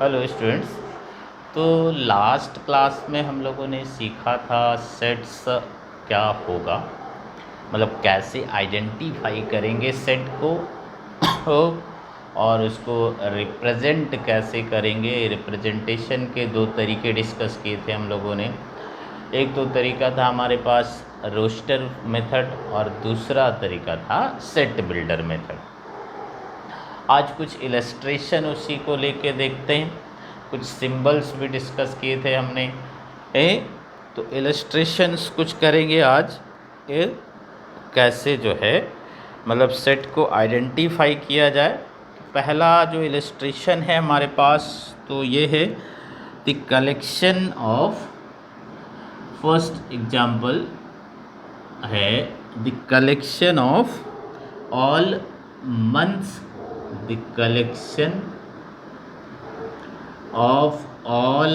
Hello students. तो last class में हम लोगों ने सीखा था सेट्स क्या होगा, मतलब कैसे आइडेंटिफाई करेंगे सेट को और उसको रिप्रेजेंट कैसे करेंगे। रिप्रेजेंटेशन के दो तरीके डिस्कस किए थे हम लोगों ने। एक तो तरीका था हमारे पास रोस्टर मेथड और दूसरा तरीका था सेट बिल्डर मेथड। आज कुछ इलस्ट्रेशन उसी को लेके देखते हैं, कुछ सिंबल्स भी डिस्कस किए थे हमने। तो इलस्ट्रेशंस कुछ करेंगे आज। ए, कैसे जो है मतलब सेट को आइडेंटिफाई किया जाए। पहला जो इलस्ट्रेशन है हमारे पास तो ये है the collection of, first example है the collection of all months, the collection of all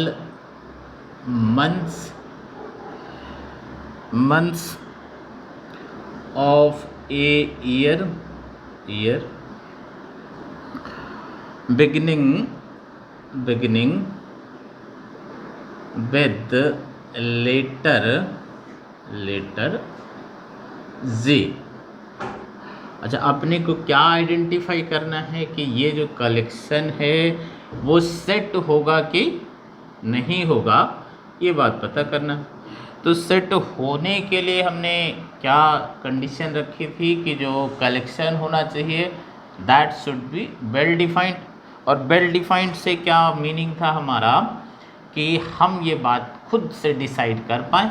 months of a year beginning with letter Z। अच्छा, अपने को क्या आइडेंटिफाई करना है कि ये जो कलेक्शन है वो सेट होगा कि नहीं होगा, ये बात पता करना। तो सेट होने के लिए हमने क्या कंडीशन रखी थी कि जो कलेक्शन होना चाहिए that should be well defined. और वेल डिफाइंड से क्या मीनिंग था हमारा कि हम ये बात खुद से डिसाइड कर पाएँ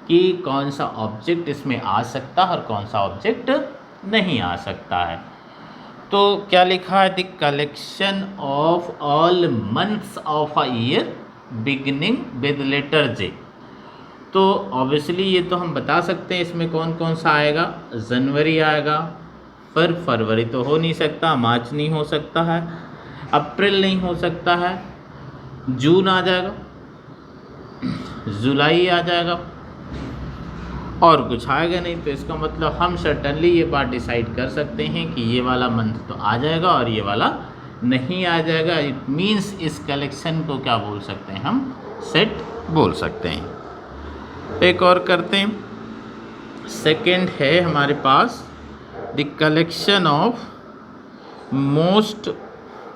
कि कौन सा ऑब्जेक्ट इसमें आ सकता है और कौन सा ऑब्जेक्ट नहीं आ सकता है। तो क्या लिखा है, the collection of all months of a year beginning with letter J. तो ऑब्वियसली ये तो हम बता सकते हैं इसमें कौन कौन सा आएगा। जनवरी आएगा, फिर फरवरी तो हो नहीं सकता, मार्च नहीं हो सकता है, अप्रैल नहीं हो सकता है, जून आ जाएगा, जुलाई आ जाएगा और कुछ आएगा नहीं। तो इसका मतलब हम सर्टनली ये बात डिसाइड कर सकते हैं कि ये वाला मंथ तो आ जाएगा और ये वाला नहीं आ जाएगा। इट मीन्स इस कलेक्शन को क्या बोल सकते हैं, हम सेट बोल सकते हैं। एक और करते हैं, सेकंड है हमारे पास the collection of most,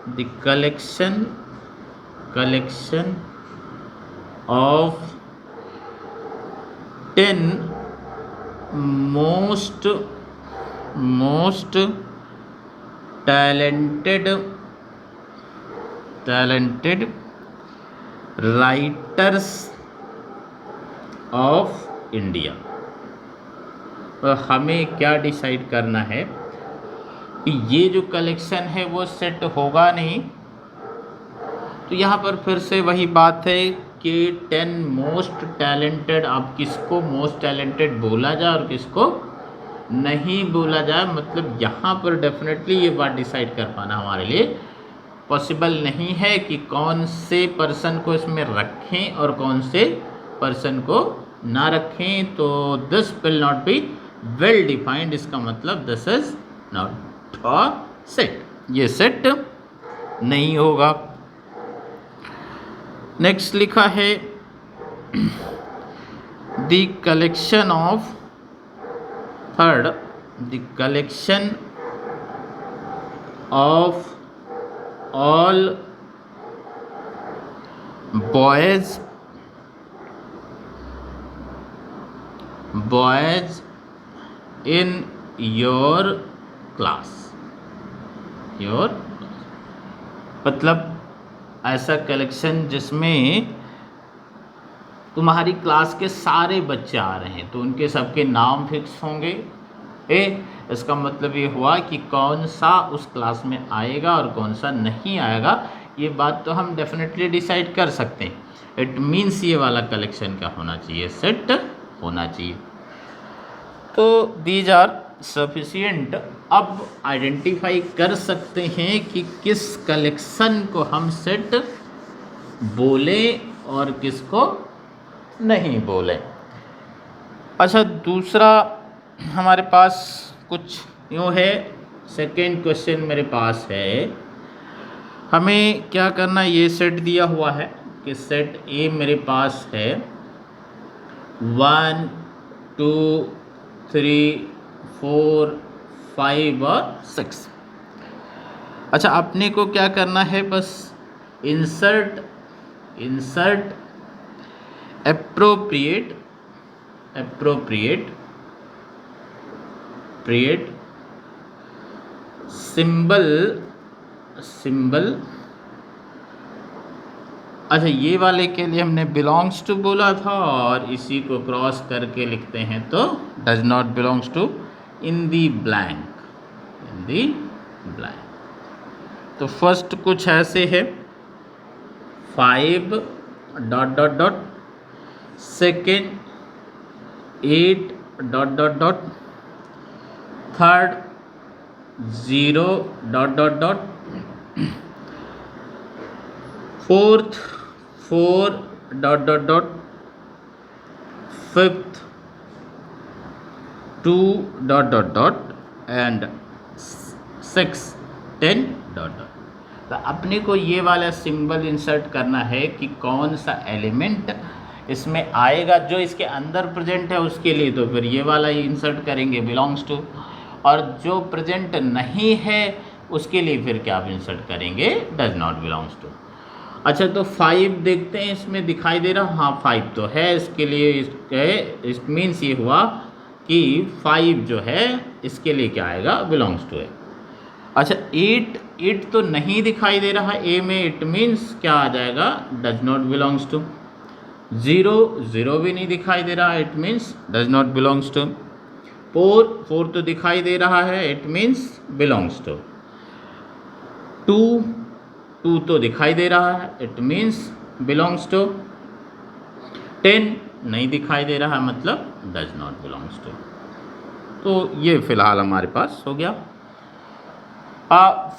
the collection of 10 most talented writers of India। हमें क्या डिसाइड करना है कि ये जो कलेक्शन है वो सेट होगा नहीं। तो यहाँ पर फिर से वही बात है कि 10 मोस्ट टैलेंटेड, अब किसको मोस्ट टैलेंटेड बोला जाए और किसको नहीं बोला जाए, मतलब यहाँ पर डेफिनेटली ये बात डिसाइड कर पाना हमारे लिए पॉसिबल नहीं है कि कौन से पर्सन को इसमें रखें और कौन से पर्सन को ना रखें। तो this will not be well defined, इसका मतलब this is not a set, ये सेट नहीं होगा। नेक्स्ट लिखा है the collection of, third, the collection of all boys in your class, मतलब ऐसा कलेक्शन जिसमें तुम्हारी क्लास के सारे बच्चे आ रहे हैं तो उनके सबके नाम फिक्स होंगे। इसका मतलब ये हुआ कि कौन सा उस क्लास में आएगा और कौन सा नहीं आएगा, ये बात तो हम डेफिनेटली डिसाइड कर सकते हैं। इट मीन्स ये वाला कलेक्शन क्या होना चाहिए, सेट होना चाहिए। तो दीज आर सफिशिएंट। अब आइडेंटिफाई कर सकते हैं कि किस कलेक्शन को हम सेट बोले और किसको नहीं बोले। अच्छा, दूसरा हमारे पास कुछ यूँ है, सेकेंड क्वेश्चन मेरे पास है, हमें क्या करना, ये सेट दिया हुआ है कि सेट ए मेरे पास है 1 2 3 4 5 और 6। अच्छा, अपने को क्या करना है, बस इंसर्ट एप्रोप्रिएट सिंबल। अच्छा, ये वाले के लिए हमने बिलोंग्स टू बोला था और इसी को क्रॉस करके लिखते हैं तो does not belongs to in the blank. तो फर्स्ट कुछ ऐसे है 5 ... second 8 ... third 0 ... fourth 4 ... fifth 2 ... and 6 10 ... तो अपने को ये वाला सिंबल इंसर्ट करना है कि कौन सा एलिमेंट इसमें आएगा, जो इसके अंदर प्रेजेंट है उसके लिए तो फिर ये वाला ही इंसर्ट करेंगे बिलोंग्स टू, और जो प्रेजेंट नहीं है उसके लिए फिर क्या आप इंसर्ट करेंगे, डज नॉट बिलोंग्स टू। अच्छा, तो 5 देखते हैं इसमें दिखाई दे रहा, हाँ 5 तो है, इसके लिए इट मीन्स ये हुआ कि 5 जो है इसके लिए क्या आएगा, बिलोंग्स टू है। अच्छा, 8 तो नहीं दिखाई दे रहा ए में, इट मीन्स क्या आ जाएगा, डज नॉट बिलोंग्स टू। 0 भी नहीं दिखाई दे रहा, it means does not belongs to. 4 तो दिखाई दे रहा है, इट मीन्स बिलोंग्स टू। 2 तो दिखाई दे रहा है, इट मीन्स बिलोंग्स टू। 10 नहीं दिखाई दे रहा, मतलब डज नॉट बिलोंग्स टू। तो ये फिलहाल हमारे पास हो गया।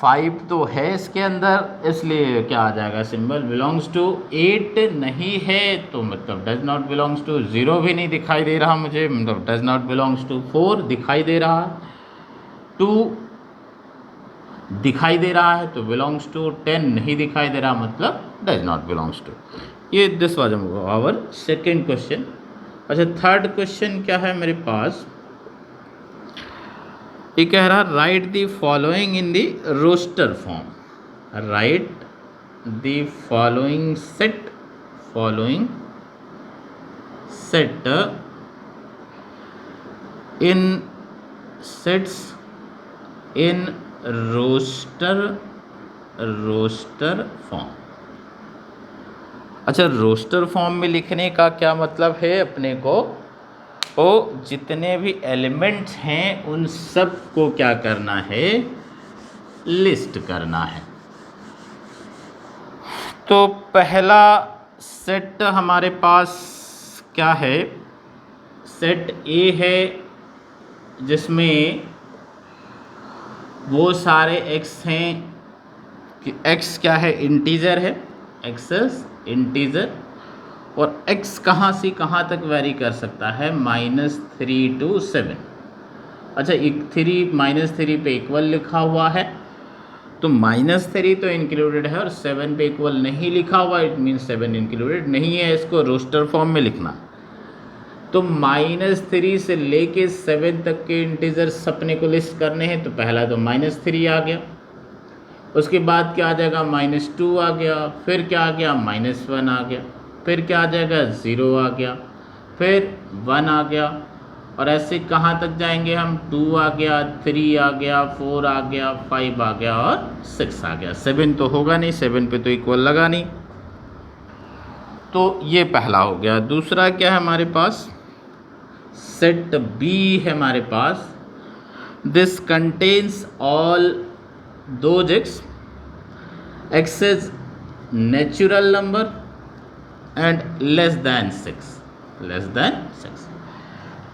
5 तो है इसके अंदर, इसलिए क्या आ जाएगा सिंबल बिलोंग्स टू। 8 नहीं है तो मतलब डज नॉट बिलोंग्स टू। 0 भी नहीं दिखाई दे रहा मुझे, मतलब डज नॉट बिलोंग्स टू। 4 दिखाई दे रहा, 2 दिखाई दे रहा है तो बिलोंग्स टू। 10 नहीं दिखाई दे रहा, मतलब डज नॉट बिलोंग्स टू। ये this was our second question. अच्छा, थर्ड क्वेश्चन क्या है मेरे पास, ये कह रहा write the following in the roster form. Write the following set in sets in roster form. अच्छा, रोस्टर फॉर्म में लिखने का क्या मतलब है, अपने को तो जितने भी एलिमेंट्स हैं उन सब को क्या करना है, लिस्ट करना है। तो पहला सेट हमारे पास क्या है, सेट ए है जिसमें वो सारे x हैं कि x क्या है, इंटीजर है, एक्सेस इंटीजर, और x कहाँ से कहाँ तक वेरी कर सकता है, -3 to 7। अच्छा, 3 पे इक्वल लिखा हुआ है तो -3 तो इंक्लूडेड है और 7 पे इक्वल नहीं लिखा हुआ, इट मीन्स 7 इंक्लूडेड नहीं है। इसको रोस्टर फॉर्म में लिखना तो -3 से लेके 7 तक के इंटीजर्स अपने को लिस्ट करने हैं। तो पहला तो -3 आ गया, उसके बाद क्या आ जाएगा, -2 आ गया, फिर क्या आ गया, -1 आ गया, फिर क्या आ जाएगा, 0 आ गया, फिर 1 आ गया, और ऐसे कहाँ तक जाएंगे हम, 2 आ गया, 3 आ गया, 4 आ गया, 5 आ गया और 6 आ गया। 7 तो होगा नहीं, 7 पे तो इक्वल लगा नहीं। तो ये पहला हो गया। दूसरा क्या है हमारे पास, सेट बी है हमारे पास। This contains all those x is natural number and less than 6।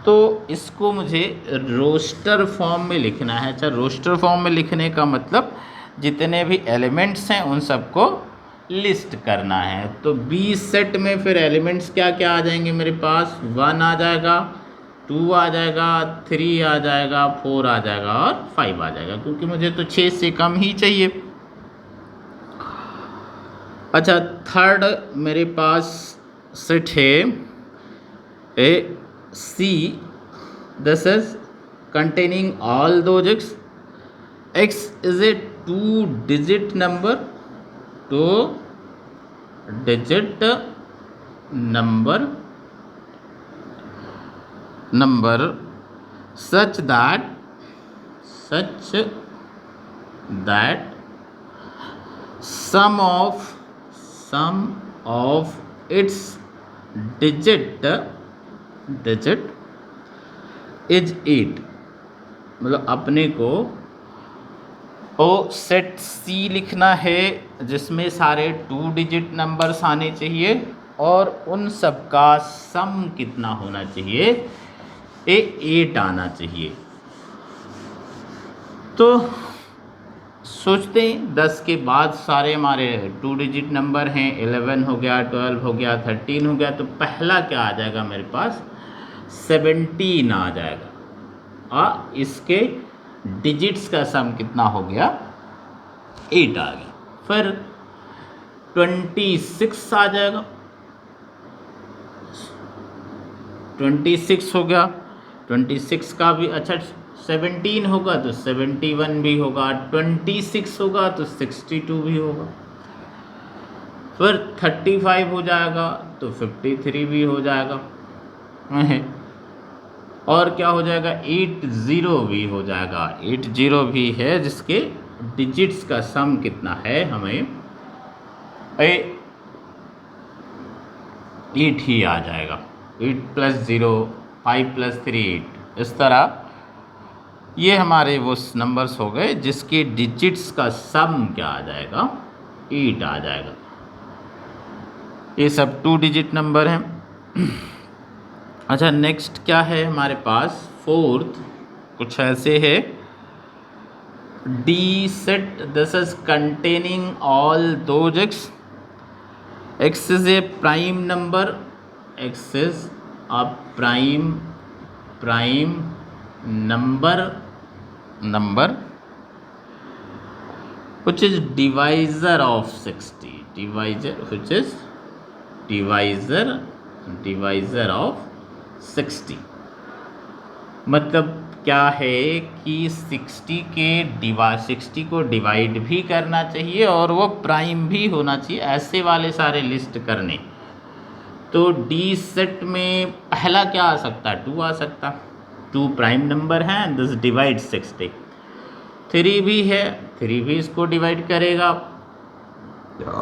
तो इसको मुझे रोस्टर फॉर्म में लिखना है। अच्छा, रोस्टर फॉर्म में लिखने का मतलब जितने भी एलिमेंट्स हैं उन सबको लिस्ट करना है। तो बी सेट में फिर एलिमेंट्स क्या क्या आ जाएंगे मेरे पास, 1 आ जाएगा, 2 आ जाएगा, 3 आ जाएगा, 4 आ जाएगा और 5 आ जाएगा, क्योंकि मुझे तो 6 से कम ही चाहिए। अच्छा, थर्ड मेरे पास सेट है A C, this is containing all those x is a two digit number, two digit number such that sum of its digit is 8। मतलब अपने को सेट सी लिखना है जिसमें सारे 2 डिजिट नंबर्स आने चाहिए और उन सब का सम कितना होना चाहिए, 8 आना चाहिए। तो सोचते हैं 10 के बाद सारे हमारे 2 डिजिट नंबर हैं, 11 हो गया, 12 हो गया, 13 हो गया, तो पहला क्या आ जाएगा मेरे पास, 17 आ जाएगा। इसके डिजिट्स का सम कितना हो गया, 8 आ गया। फिर 26 आ जाएगा, 26 हो गया, 26 का भी अच्छा 17 होगा तो 71 भी होगा, 26 होगा तो 62 भी होगा। फिर 35 हो जाएगा तो 53 भी हो जाएगा और क्या हो जाएगा, 80 भी हो जाएगा। 80 भी है जिसके डिजिट्स का सम कितना है, हमें 8 ही आ जाएगा। 8 + 0 5 + 3 8। इस तरह ये हमारे वो नंबर्स हो गए जिसके डिजिट्स का सम क्या आ जाएगा, 8 आ जाएगा। ये सब 2 डिजिट नंबर हैं। अच्छा, नेक्स्ट क्या है हमारे पास, फोर्थ कुछ ऐसे है, D set this is containing all those x is a prime number, x is a prime number which is divisor of 60, divisor of 60। मतलब क्या है कि 60 को डिवाइड भी करना चाहिए और वो प्राइम भी होना चाहिए, ऐसे वाले सारे लिस्ट करने। तो डी सेट में पहला क्या आ सकता है, 2 आ सकता, 2 प्राइम नंबर हैं, दिस डिवाइड 60। 3 भी है, 3 भी इसको डिवाइड करेगा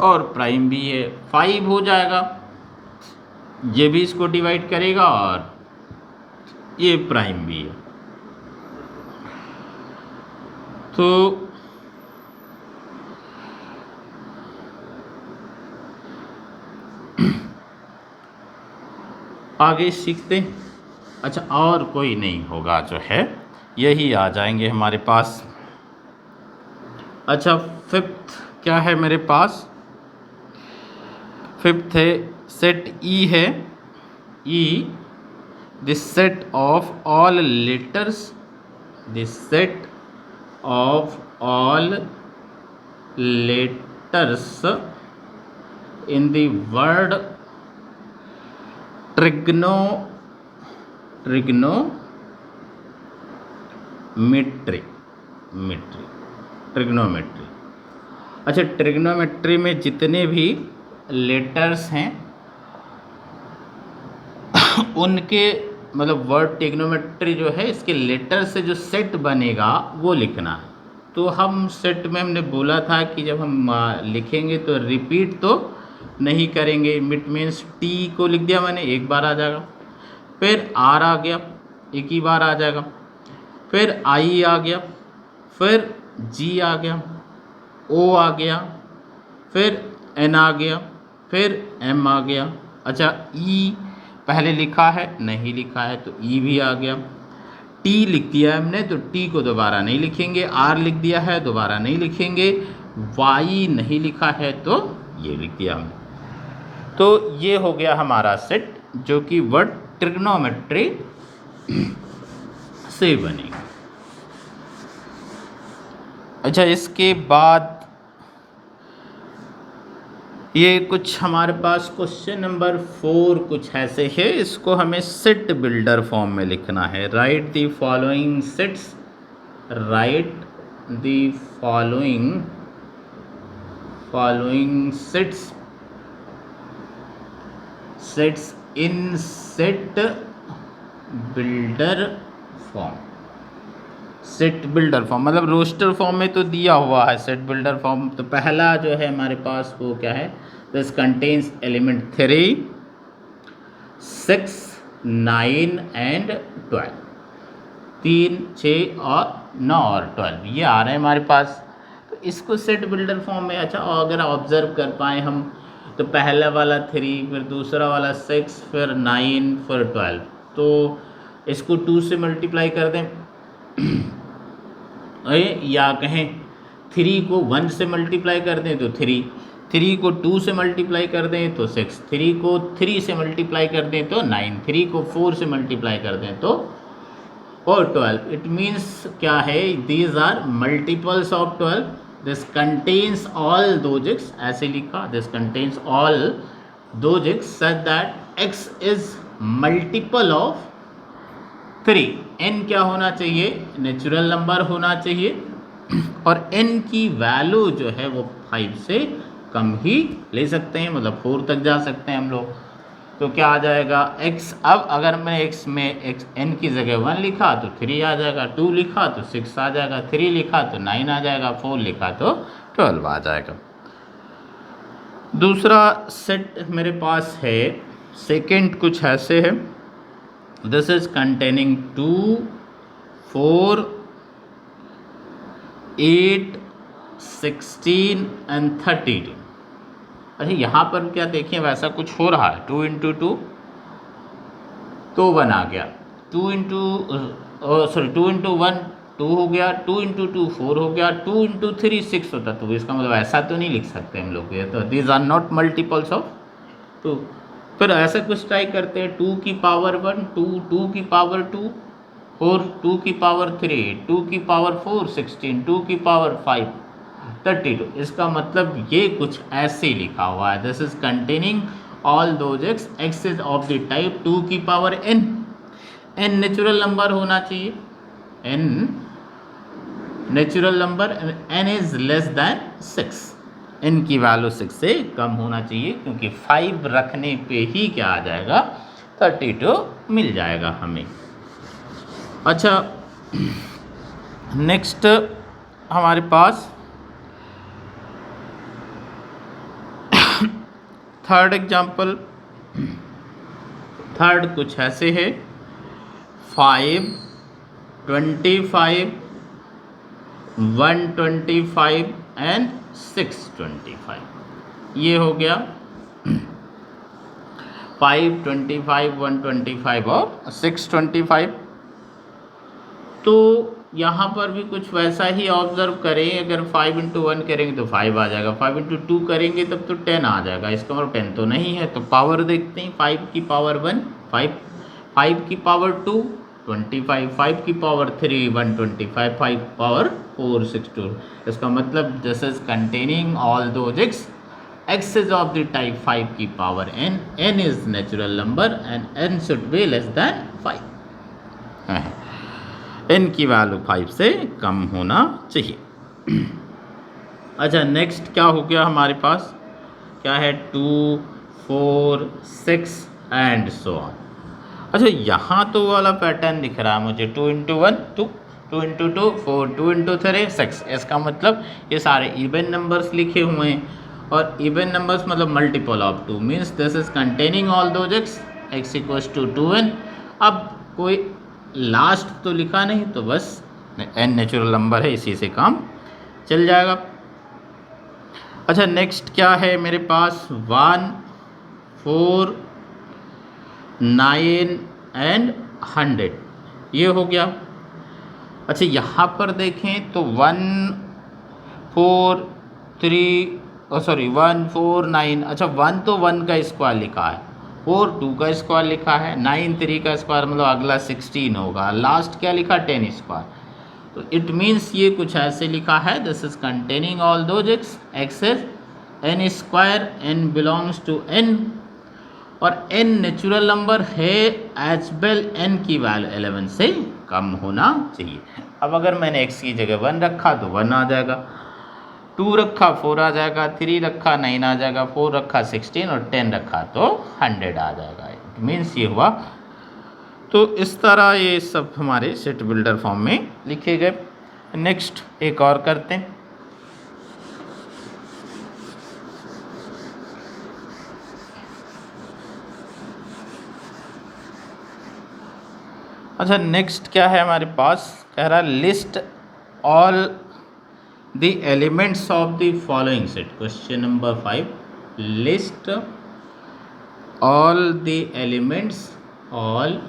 और प्राइम भी है। 5 हो जाएगा, ये भी इसको डिवाइड करेगा और ये प्राइम भी है। तो आगे सीखते। अच्छा, और कोई नहीं होगा जो है, यही आ जाएंगे हमारे पास। अच्छा, फिफ्थ क्या है मेरे पास, फिफ्थ है सेट ई है, E this set of all letters, this set of all letters in the word trigonometry। अच्छा, ट्रिग्नोमेट्री में जितने भी लेटर्स हैं उनके मतलब वर्ड ट्रिग्नोमेट्री जो है, इसके लेटर से जो सेट बनेगा वो लिखना है। तो हम सेट में हमने बोला था कि जब हम लिखेंगे तो रिपीट तो नहीं करेंगे। इट मीन्स टी को लिख दिया मैंने, एक बार आ जाएगा, फिर आर आ गया, एक ही बार आ जाएगा, फिर आई आ गया, फिर जी आ गया, ओ आ गया, फिर एन आ गया, फिर एम आ गया। अच्छा, ई पहले लिखा है, नहीं लिखा है तो ई भी आ गया। टी लिख दिया है हमने तो टी को दोबारा नहीं लिखेंगे, आर लिख दिया है दोबारा नहीं लिखेंगे, वाई नहीं लिखा है तो ये लिख दिया हमने। तो ये हो गया हमारा सेट जो कि वर्ड ट्रिग्नोमेट्री से बनेगा। अच्छा, इसके बाद ये कुछ हमारे पास क्वेश्चन नंबर 4 कुछ ऐसे है, इसको हमें सेट बिल्डर फॉर्म में लिखना है। Right the following sets, right the following sets in set builder form. Set builder form मतलब रोस्टर फॉर्म में तो दिया हुआ है सेट बिल्डर फॉर्म। तो पहला जो है हमारे पास वो क्या है, दिस कंटेन्स एलिमेंट 3, 6, 9 एंड 12। 3, 6 और 9 और 12 ये आ रहे हैं हमारे पास। तो इसको सेट बिल्डर फॉर्म में, अच्छा अगर ऑब्जर्व कर पाए हम, तो पहला वाला 3, फिर दूसरा वाला 6, फिर 9, फिर 12, तो इसको 2 से मल्टीप्लाई कर दें या कहें 3 को 1 से मल्टीप्लाई कर दें तो 3, 3 को 2 से मल्टीप्लाई कर दें तो 6, 3 को 3 से मल्टीप्लाई कर दें तो 9, 3 को 4 से मल्टीप्लाई कर दें तो और 12। इट मीन्स क्या है, these are multiples of 12। This contains all those x, ऐसे लिखा, this contains all those x such that x is multiple of 3। n क्या होना चाहिए, नेचुरल नंबर होना चाहिए और n की वैल्यू जो है वो 5 से कम ही ले सकते हैं, मतलब 4 तक जा सकते हैं हम लोग। तो क्या आ जाएगा x, अब अगर मैं x में x n की जगह 1 लिखा तो 3 आ जाएगा, 2 लिखा तो 6 आ जाएगा, 3 लिखा तो 9 आ जाएगा, 4 लिखा तो 12 आ जाएगा। दूसरा सेट मेरे पास है, सेकंड कुछ ऐसे है, दिस इज कंटेनिंग 2, 4, 8, 16 एंड 32। अच्छा यहाँ पर क्या देखिए वैसा कुछ हो रहा है, 2 इंटू 2 तो 1 आ गया, 2 इंटू 1 2 हो गया, 2 इंटू 2 4 हो गया, 2 इंटू 3 6 होता। तो इसका मतलब ऐसा तो नहीं लिख सकते हम लोग, ये तो these are not multiples of 2। फिर ऐसा कुछ ट्राई करते हैं, 2 की पावर 1, 2 की पावर 2, 4 2 की पावर 3, 2 की पावर 4 16, 2 की पावर 5 32। इसका मतलब ये कुछ ऐसे लिखा हुआ है, this is containing all those x is of the type 2 की power n। n natural number होना चाहिए, n natural number, n is less than 6, n की वैल्यू 6 से कम होना चाहिए, क्योंकि 5 रखने पे ही क्या आ जाएगा 32 मिल जाएगा हमें। अच्छा नेक्स्ट हमारे पास थर्ड एग्जाम्पल, थर्ड कुछ ऐसे है, 5, 25, 125 एंड 625। ये हो गया 5, 25, 125 और 625। तो यहाँ पर भी कुछ वैसा ही ऑब्जर्व करें, अगर 5 इंटू 1 करेंगे तो 5 आ जाएगा, 5 इंटू 2 करेंगे तब तो 10 आ जाएगा, इसका मतलब 10 तो नहीं है। तो पावर देखते हैं, 5 की पावर 1 5, 5 की पावर 2 25, 5 की पावर 3 125, 5 पावर 4 62। इसका मतलब this is containing all those x is of the type 5 की power n is natural number and n should be less than 5। n की वैल्यू 5 से कम होना चाहिए। अच्छा नेक्स्ट क्या हो गया हमारे पास, क्या है 2, 4, 6 एंड सो ऑन। अच्छा यहाँ तो वाला पैटर्न दिख रहा है मुझे, 2 इंटू 1 2, 2 इंटू 2 4, 2 इंटू 3 6। इसका मतलब ये सारे इवन नंबर्स लिखे हुए हैं, और इवन नंबर्स मतलब multiple of 2 means this is containing all those x equals to 2n। अब कोई लास्ट तो लिखा नहीं, तो बस n नेचुरल नंबर है, इसी से काम चल जाएगा। अच्छा नेक्स्ट क्या है मेरे पास, 1, 4, 9 एंड 100, ये हो गया। अच्छा यहाँ पर देखें तो 1, 4, 3 1, 4, 9। अच्छा 1 तो 1 का स्क्वायर लिखा है, 4 2 का स्क्वायर लिखा है, 9 3 का स्क्वायर, मतलब अगला 16 होगा, लास्ट क्या लिखा 10 स्क्वायर। तो इट मीन्स ये कुछ ऐसे लिखा है, this is containing all those x is N square, N belongs to N, और एन नेचुरल नंबर है एज वेल, एन की वैल्यू 11 से कम होना चाहिए। अब अगर मैंने x की जगह 1 रखा तो 1 आ जाएगा, 2 रखा 4 आ जाएगा, 3 रखा 9 आ जाएगा, 4 रखा 16 और 10 रखा तो 100 आ जाएगा। इट मीन्स ये हुआ। तो इस तरह ये सब हमारे सेट बिल्डर फॉर्म में लिखे गए। नेक्स्ट एक और करते हैं। अच्छा, नेक्स्ट क्या है हमारे पास, कह रहा list all the elements of the following set. Question number 5, list all the elements, all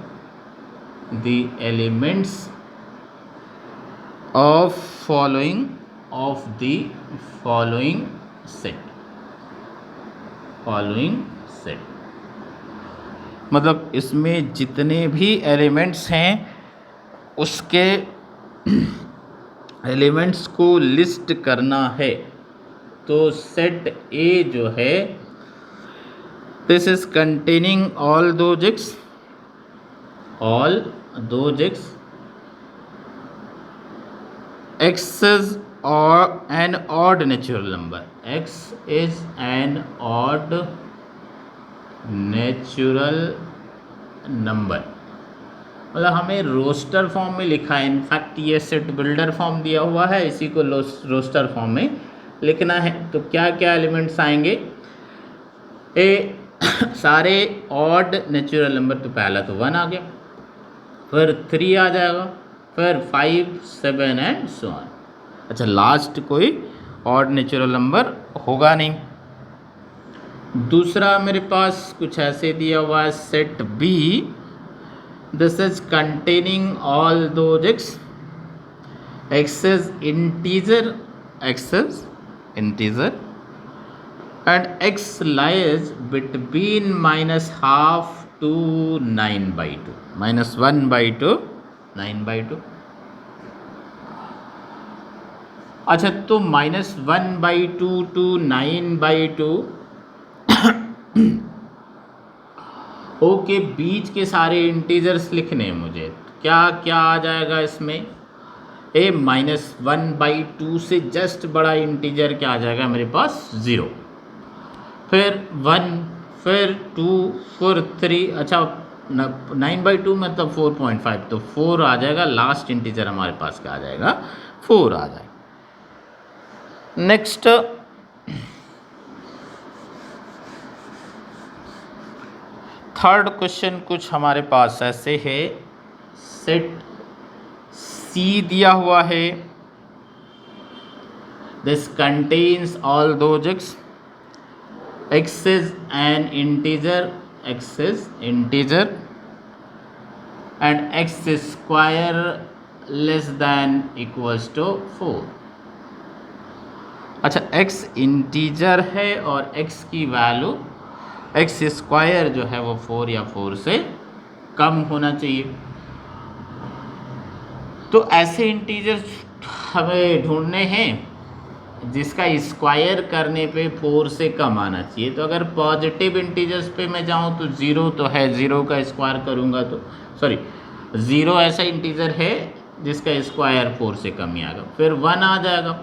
the elements of following, of the following set, following set मतलब इसमें जितने भी एलिमेंट्स हैं उसके एलिमेंट्स को लिस्ट करना है। तो सेट ए जो है, this is containing all those x, all those x, x is और an odd natural number, x is an odd natural number, मतलब हमें रोस्टर फॉर्म में लिखा है। इनफैक्ट ये सेट बिल्डर फॉर्म दिया हुआ है, इसी को रोस्टर फॉर्म में लिखना है। तो क्या क्या एलिमेंट्स आएंगे, ए सारे ऑड नेचुरल नंबर, तो पहला तो 1 आ गया, फिर 3 आ जाएगा, फिर 5, 7 एंड सो ऑन। अच्छा, लास्ट कोई ऑड नेचुरल नंबर होगा नहीं। दूसरा मेरे पास कुछ ऐसे दिया हुआ है, set B, this is containing all those x, x is integer, X is integer and X lies between -12 to 9/2, -1/2, 9/2। अच्छा, तो -1/2 to 9/2 ओके, बीच के सारे इंटीजर्स लिखने हैं मुझे। क्या क्या आ जाएगा इसमें, ए -1/2 से जस्ट बड़ा इंटीजर क्या आ जाएगा मेरे पास, 0, फिर 1, फिर 2, फिर 3। अच्छा, 9/2 मतलब 4.5, तो 4 आ जाएगा। लास्ट इंटीजर हमारे पास क्या आ जाएगा, 4 आ जाएगा। नेक्स्ट थर्ड क्वेश्चन कुछ हमारे पास ऐसे है, सेट सी दिया हुआ है, this contains all those x, x is an integer, X is integer and x square less than equals to 4। अच्छा, x इंटीजर है और x की वैल्यू एक्स स्क्वायर जो है वो 4 या 4 से कम होना चाहिए। तो ऐसे इंटीजर्स हमें ढूंढने हैं जिसका स्क्वायर करने पे 4 से कम आना चाहिए। तो अगर पॉजिटिव इंटीजर्स पे मैं जाऊँ तो 0 तो है, 0 का स्क्वायर करूँगा तो 0 ऐसा इंटीजर है जिसका स्क्वायर 4 से कम ही आएगा। फिर 1 आ जाएगा,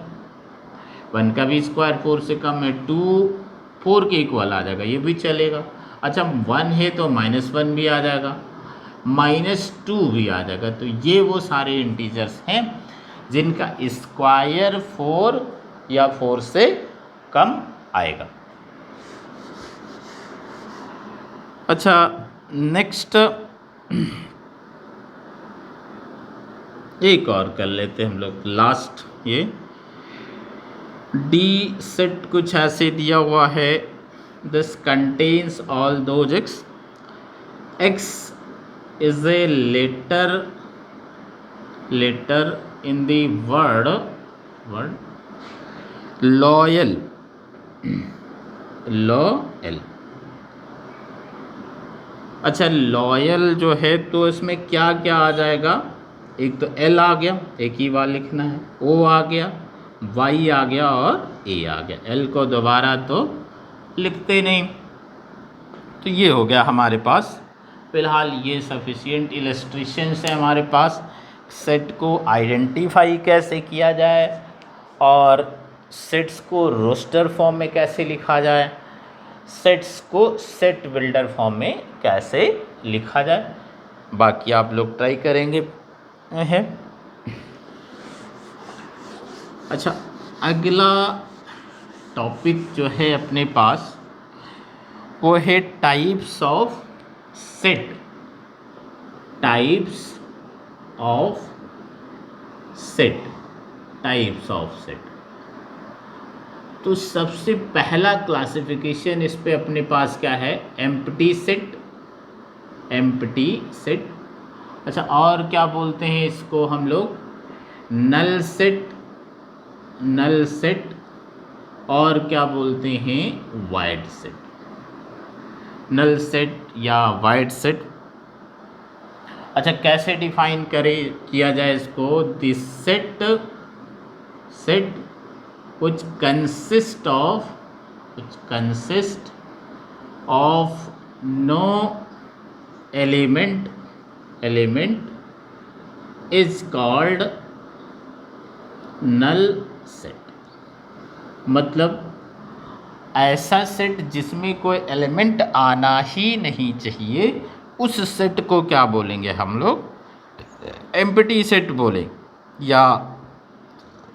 1 का भी स्क्वायर 4 से कम है, 2 4 के इक्वल आ जाएगा, ये भी चलेगा। अच्छा, 1 है तो -1 भी आ जाएगा, -2 भी आ जाएगा। तो ये वो सारे इंटीजर्स हैं जिनका स्क्वायर 4 या 4 से कम आएगा। अच्छा, नेक्स्ट एक और कर लेते हैं हम लोग, लास्ट ये डी सेट कुछ ऐसे दिया हुआ है, this contains all those x, x is a letter in the word loyal, loyal. अच्छा, लॉयल जो है तो इसमें क्या क्या आ जाएगा, एक तो एल आ गया, एक ही बार लिखना है, ओ आ गया, वाई आ गया और ए आ गया, एल को दोबारा तो लिखते नहीं। तो ये हो गया हमारे पास। फिलहाल ये सफिशिएंट इलस्ट्रेशन है हमारे पास सेट को आइडेंटिफाई कैसे किया जाए और सेट्स को रोस्टर फॉर्म में कैसे लिखा जाए, सेट्स को सेट बिल्डर फॉर्म में कैसे लिखा जाए। बाकी आप लोग ट्राई करेंगे है। अच्छा, अगला टॉपिक जो है अपने पास वो है types of set. Types of set, types of set. तो सबसे पहला क्लासिफिकेशन इस पे अपने पास क्या है, एम्प्टी सेट। Empty set. अच्छा, और क्या बोलते हैं इसको हम लोग, नल सेट। Null set. और क्या बोलते हैं, वाइड सेट। नल सेट या वाइड सेट। अच्छा, कैसे डिफाइन किया जाए इसको, this set which consist of no element is called null set। मतलब ऐसा सेट जिसमें कोई एलिमेंट आना ही नहीं चाहिए, उस सेट को क्या बोलेंगे हम लोग, एम्प्टी सेट बोले या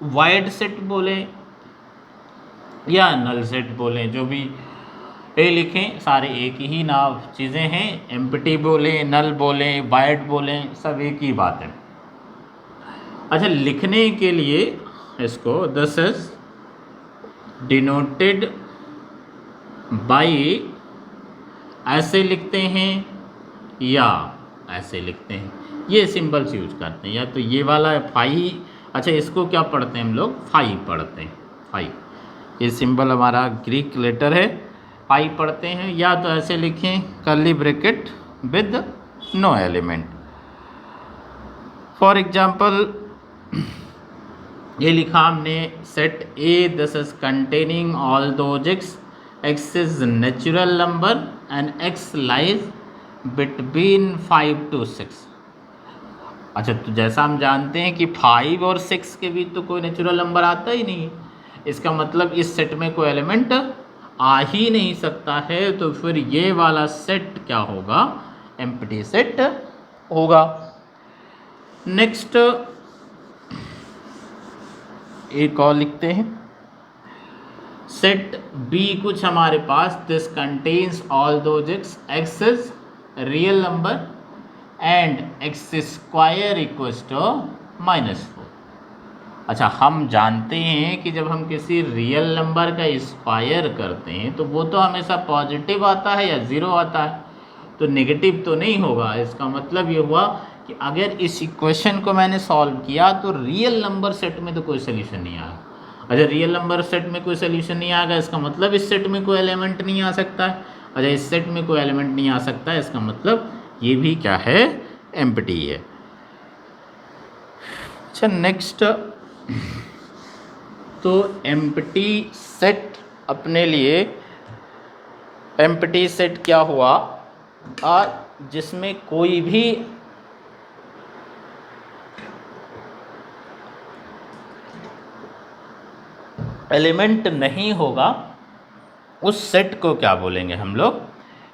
वाइड सेट बोले या नल सेट बोलें, जो भी ए लिखें, सारे एक ही नाम चीज़ें हैं। एम्प्टी बोलें, नल बोलें, वाइड बोलें, सब एक ही बात है। अच्छा, लिखने के लिए इसको दिस इज डिनोटेड बाई, ऐसे लिखते हैं या ऐसे लिखते हैं, ये सिंबल्स यूज करते हैं। या तो ये वाला फाई, अच्छा इसको क्या पढ़ते हैं हम लोग, फाई पढ़ते हैं। फाई, ये सिंबल हमारा ग्रीक लेटर है, फाई पढ़ते हैं। या तो ऐसे लिखें, curly bracket with no element. For example ये लिखा हमने, set A this is containing all those x is natural number and X lies between 5 to 6। अच्छा, तो जैसा हम जानते हैं कि 5 और 6 के बीच तो कोई नेचुरल नंबर आता ही नहीं है, इसका मतलब इस सेट में कोई एलिमेंट आ ही नहीं सकता है। तो फिर ये वाला सेट क्या होगा, एम्प्टी सेट होगा। नेक्स्ट एक और लिखते हैं, सेट बी कुछ हमारे पास, this contains all those x is real number and x square equals to -4। अच्छा, हम जानते हैं कि जब हम किसी रियल नंबर का स्क्वायर करते हैं तो वो तो हमेशा पॉजिटिव आता है या ज़ीरो आता है, तो नेगेटिव तो नहीं होगा। इसका मतलब ये हुआ कि अगर इस इक्वेशन को मैंने सॉल्व किया तो रियल नंबर सेट में तो कोई सोल्यूशन नहीं आएगा। अच्छा, रियल नंबर सेट में कोई सोल्यूशन नहीं आएगा, इसका मतलब इस सेट में कोई एलिमेंट नहीं आ सकता है। अच्छा, इस सेट में कोई एलिमेंट नहीं आ सकता है, इसका मतलब ये भी क्या है, एम्प्टी है। अच्छा, नेक्स्ट, तो एम्प्टी सेट अपने लिए, एम्प्टी सेट क्या हुआ, जिसमें कोई भी एलिमेंट नहीं होगा, उस सेट को क्या बोलेंगे हम लोग,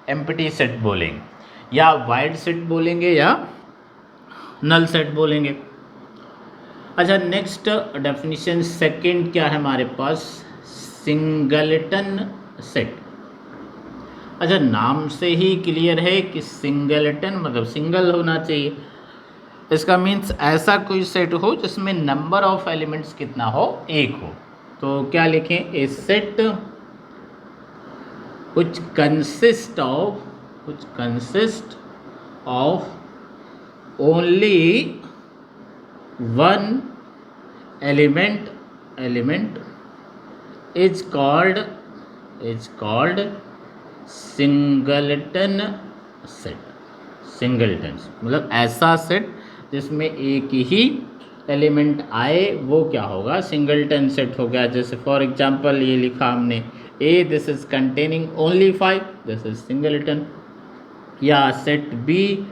एम्प्टी सेट बोलेंगे, या वाइड सेट बोलेंगे या नल सेट बोलेंगे। अच्छा, नेक्स्ट डेफिनेशन सेकंड क्या है हमारे पास, सिंगलटन सेट। अच्छा, नाम से ही क्लियर है कि सिंगलटन मतलब सिंगल होना चाहिए। इसका मीन्स ऐसा कोई सेट हो जिसमें नंबर ऑफ एलिमेंट्स कितना हो, एक हो। तो क्या लिखें, ए set which consist of only one element is called singleton set। Singleton मतलब ऐसा सेट जिसमें एक ही एलिमेंट आए वो क्या होगा, सिंगलटन सेट हो गया। जैसे फॉर एग्जांपल ये लिखा हमने A, this is containing only 5, this is singleton. या set B,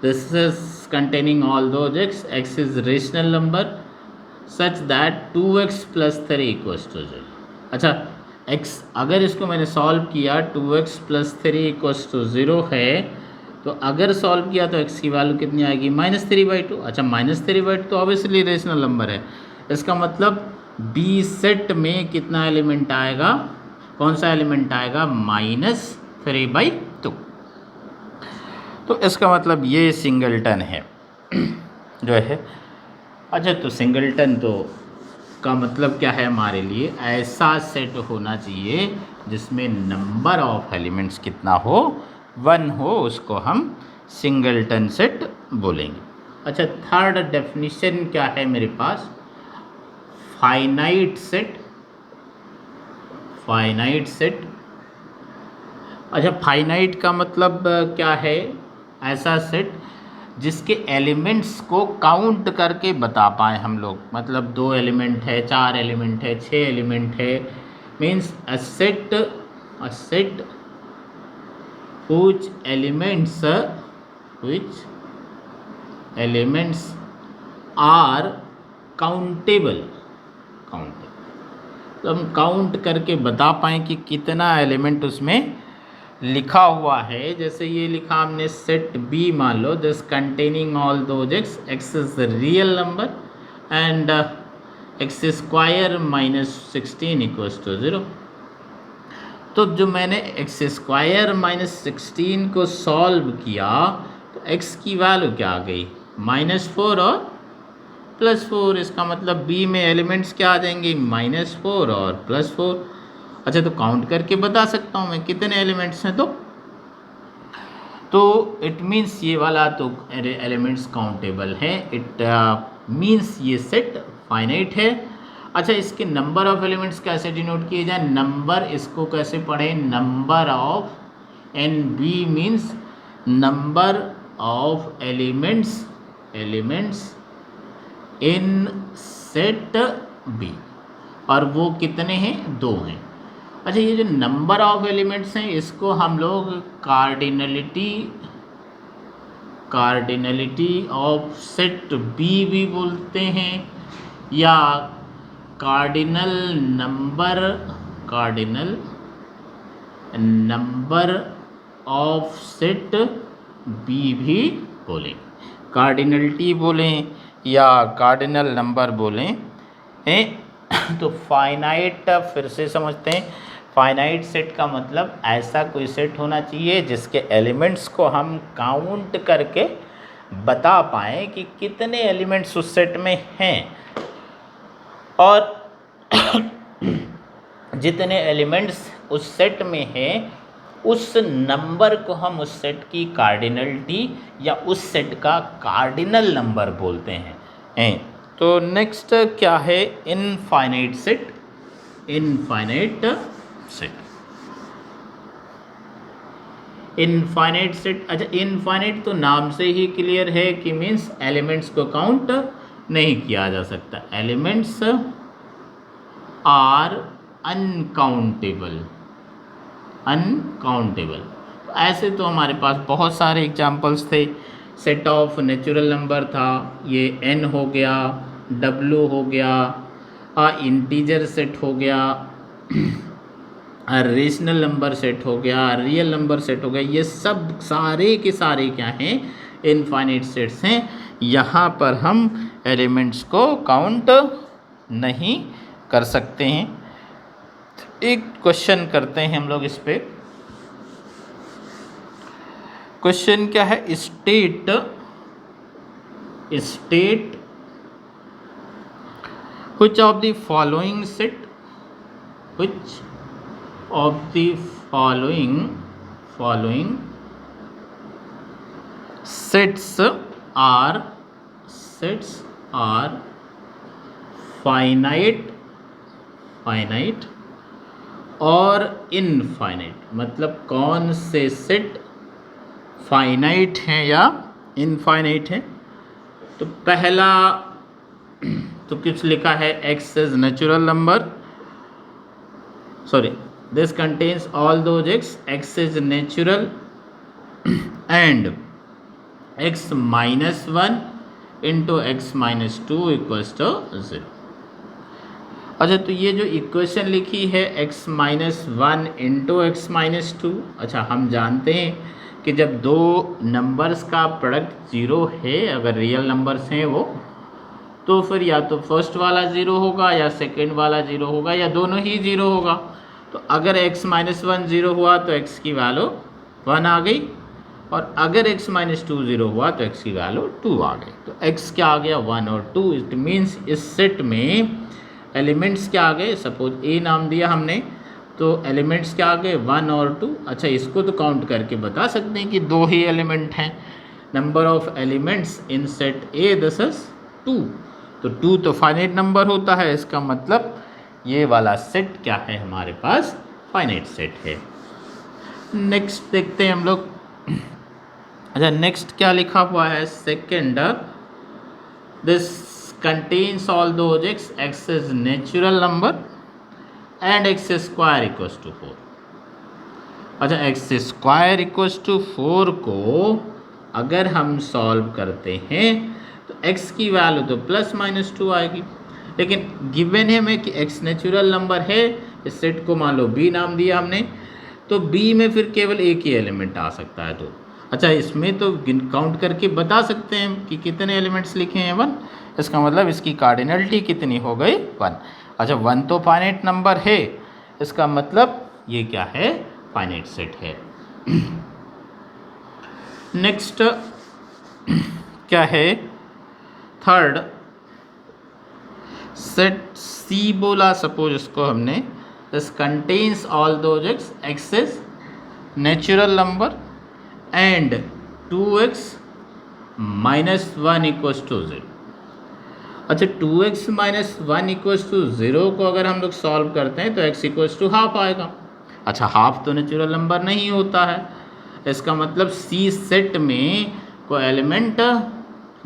this is containing all those x is rational number such that 2x + 3 = 0। अच्छा, x अगर इसको मैंने सॉल्व किया 2x + 3 = 0 है, तो अगर सॉल्व किया तो x की वैल्यू कितनी आएगी, -3/2। अच्छा, -3/2 तो ऑब्वियसली रेशनल नंबर है। इसका मतलब बी सेट में कितना एलिमेंट आएगा, कौन सा एलिमेंट आएगा, -3/2। तो इसका मतलब ये सिंगलटन है जो है। अच्छा, तो सिंगलटन तो का मतलब क्या है हमारे लिए, ऐसा सेट होना चाहिए जिसमें नंबर ऑफ एलिमेंट्स कितना हो, 1 हो, उसको हम सिंगलटन सेट बोलेंगे। अच्छा, थर्ड डेफिनेशन क्या है मेरे पास, फाइनाइट सेट। फाइनाइट सेट, अच्छा फाइनाइट का मतलब क्या है, ऐसा सेट जिसके एलिमेंट्स को काउंट करके बता पाएँ हम लोग। मतलब 2 एलिमेंट है, 4 एलिमेंट है, 6 एलिमेंट है, means a set which elements are countable। तो हम काउंट करके बता पाएँ कि कितना एलिमेंट उसमें लिखा हुआ है। जैसे ये लिखा हमने सेट बी, मान लो this containing all those x is real number and x² - 16 = 0। तो जो मैंने x² - 16 को सॉल्व किया तो x की वैल्यू क्या आ गई, -4 और +4। इसका मतलब b में एलिमेंट्स क्या आ जाएंगे, -4 और +4। अच्छा, तो काउंट करके बता सकता हूँ मैं कितने एलिमेंट्स हैं। तो इट मीन्स ये वाला तो एलिमेंट्स काउंटेबल है, इट मीन्स ये सेट फाइनाइट है। अच्छा, इसके नंबर ऑफ एलिमेंट्स कैसे डिनोट किए जाए, नंबर, इसको कैसे पढ़ें, number of N B means number of elements in set B, और वो कितने हैं, 2 हैं। अच्छा, ये जो नंबर ऑफ एलिमेंट्स हैं इसको हम लोग कार्डिनलिटी ऑफ सेट बी भी बोलते हैं, या cardinal number of set B भी बोलें, कार्डिनलिटी बोलें या कार्डिनल नंबर बोलें। तो फाइनाइट फिर से समझते हैं, फाइनाइट सेट का मतलब ऐसा कोई सेट होना चाहिए जिसके एलिमेंट्स को हम काउंट करके बता पाएँ कि कितने एलिमेंट्स उस सेट में हैं, और जितने एलिमेंट्स उस सेट में हैं उस नंबर को हम उस सेट की कार्डिनलिटी या उस सेट का कार्डिनल नंबर बोलते हैं। तो नेक्स्ट क्या है, इनफाइनाइट सेट। इनफाइनाइट सेट, अच्छा इनफाइनाइट तो नाम से ही क्लियर है कि मीन्स एलिमेंट्स को काउंट नहीं किया जा सकता, एलिमेंट्स आर अनकाउंटेबल। ऐसे तो हमारे पास बहुत सारे एग्जांपल्स थे, सेट ऑफ नेचुरल नंबर था, ये n हो गया, w हो गया, इंटीजर सेट हो गया, रेशनल नंबर सेट हो गया, रियल नंबर सेट हो गया, ये सब सारे के सारे क्या हैं, इनफाइनाइट सेट्स हैं। यहाँ पर हम एलिमेंट्स को काउंट नहीं कर सकते हैं। एक क्वेश्चन करते हैं हम लोग इस पे। क्वेश्चन क्या है, state which of the following sets are finite और इनफाइनाइट, मतलब कौन से सेट फाइनाइट हैं या इनफाइनाइट हैं। तो पहला तो कुछ लिखा है x is natural number, sorry, this contains all those x is natural and x minus 1 into X minus 2 equals to 0। अच्छा, तो ये जो इक्वेशन लिखी है x minus 1 into X minus 2, अच्छा हम जानते हैं कि जब दो नंबर्स का प्रोडक्ट ज़ीरो है, अगर रियल नंबर्स हैं वो, तो फिर या तो फर्स्ट वाला ज़ीरो होगा या सेकंड वाला ज़ीरो होगा या दोनों ही ज़ीरो होगा। तो अगर x माइनस 1 ज़ीरो हुआ तो x की वैल्यू 1 आ गई, और अगर x माइनस 2 ज़ीरो हुआ तो x की वैल्यू 2 आ गई। तो x क्या आ गया, 1 और 2। इट मीन्स इस सेट में एलिमेंट्स क्या आ गए, सपोज A नाम दिया हमने, तो एलिमेंट्स क्या आ गए, 1 और 2। अच्छा, इसको तो काउंट करके बता सकते हैं कि दो ही एलिमेंट हैं। Number of elements in set A this is 2, तो 2 तो फाइनाइट नंबर होता है, इसका मतलब ये वाला सेट क्या है, हमारे पास फाइनाइट सेट है। नेक्स्ट देखते हैं हम लोग। अच्छा, नेक्स्ट क्या लिखा हुआ है, second, this contains all those x is natural number and x square equals to 4। अच्छा, x square equals to 4 को अगर हम सॉल्व करते हैं तो x की वैल्यू तो प्लस माइनस 2 आएगी, लेकिन गिवन है में कि x नेचुरल नंबर है, इस सेट को मान लो b नाम दिया हमने, तो b में फिर केवल एक ही एलिमेंट आ सकता है। तो अच्छा, इसमें तो काउंट करके बता सकते हैं कि कितने एलिमेंट्स लिखे हैं, 1। इसका मतलब इसकी कार्डिनलिटी कितनी हो गई, 1। अच्छा, 1 तो फाइनाइट नंबर है, इसका मतलब ये क्या है, फाइनाइट सेट है। नेक्स्ट क्या है, थर्ड, सेट C बोला, सपोज इसको हमने, this contains all those x is natural number and 2x minus 1 equals to 0। अच्छा, 2x माइनस 1 इक्वल्स टू 0 को अगर हम लोग सॉल्व करते हैं तो x इक्वल्स टू हाफ आएगा। अच्छा, हाफ तो नेचुरल नंबर नहीं होता है, इसका मतलब C सेट में कोई एलिमेंट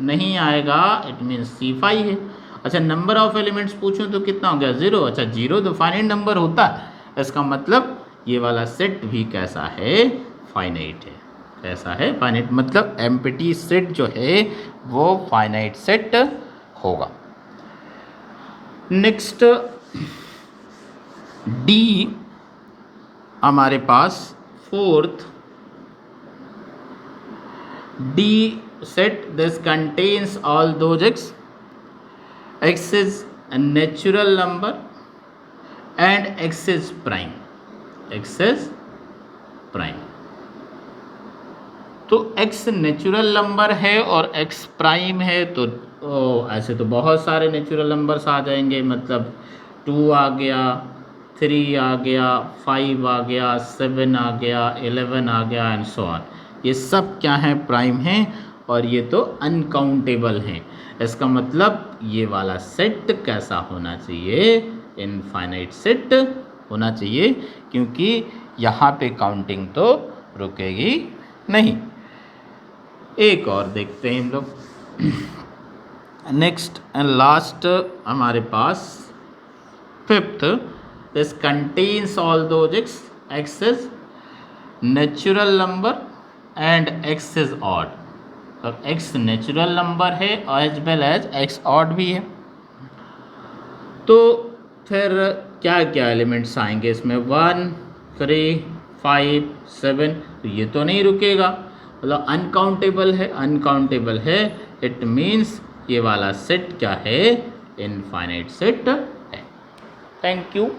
नहीं आएगा, इट मीन्स C5 है। अच्छा, नंबर ऑफ एलिमेंट्स पूछूं तो कितना हो गया, 0। अच्छा, 0 तो फाइनाइट नंबर होता है, इसका मतलब ये वाला सेट भी कैसा है, फाइनाइट है। कैसा है, फाइनाइट, मतलब एम्प्टी सेट जो है वो फाइनाइट सेट होगा। नेक्स्ट D हमारे पास fourth, D set this contains all those x is a natural number and x is prime, x is prime। तो x नेचुरल नंबर है और x प्राइम है, तो ऐसे तो बहुत सारे नेचुरल नंबर्स आ जाएंगे, मतलब 2 आ गया, 3 आ गया, 5 आ गया, 7 आ गया, 11 आ गया एंड सो ऑन। ये सब क्या है, प्राइम हैं, और ये तो अनकाउंटेबल हैं। इसका मतलब ये वाला सेट कैसा होना चाहिए, इनफाइनाइट सेट होना चाहिए, क्योंकि यहाँ पे काउंटिंग तो रुकेगी नहीं। एक और देखते हैं हम लोग। नेक्स्ट एंड लास्ट हमारे पास fifth, this contains all those x is natural number and x is odd. तो x नेचुरल नंबर है as well as x odd भी है। तो फिर क्या क्या एलिमेंट्स आएंगे इसमें, 1, 3, 5, 7, तो ये तो नहीं रुकेगा, मतलब अनकाउंटेबल है। अनकाउंटेबल है, इट मीन्स ये वाला सेट क्या है, इनफाइनाइट सेट है। Thank you.